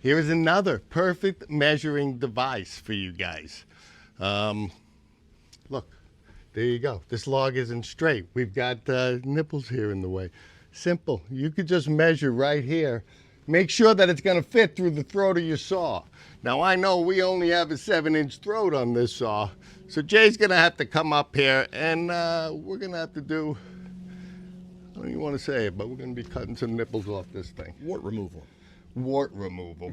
Here's another perfect measuring device for you guys. Look, there you go. This log isn't straight. We've got nipples here in the way. Simple. You could just measure right here. Make sure that it's going to fit through the throat of your saw. Now, I know we only have a 7-inch throat on this saw, so Jay's going to have to come up here, and we're going to have to do, I don't even want to say it, but we're going to be cutting some nipples off this thing. Wart removal. Wart removal.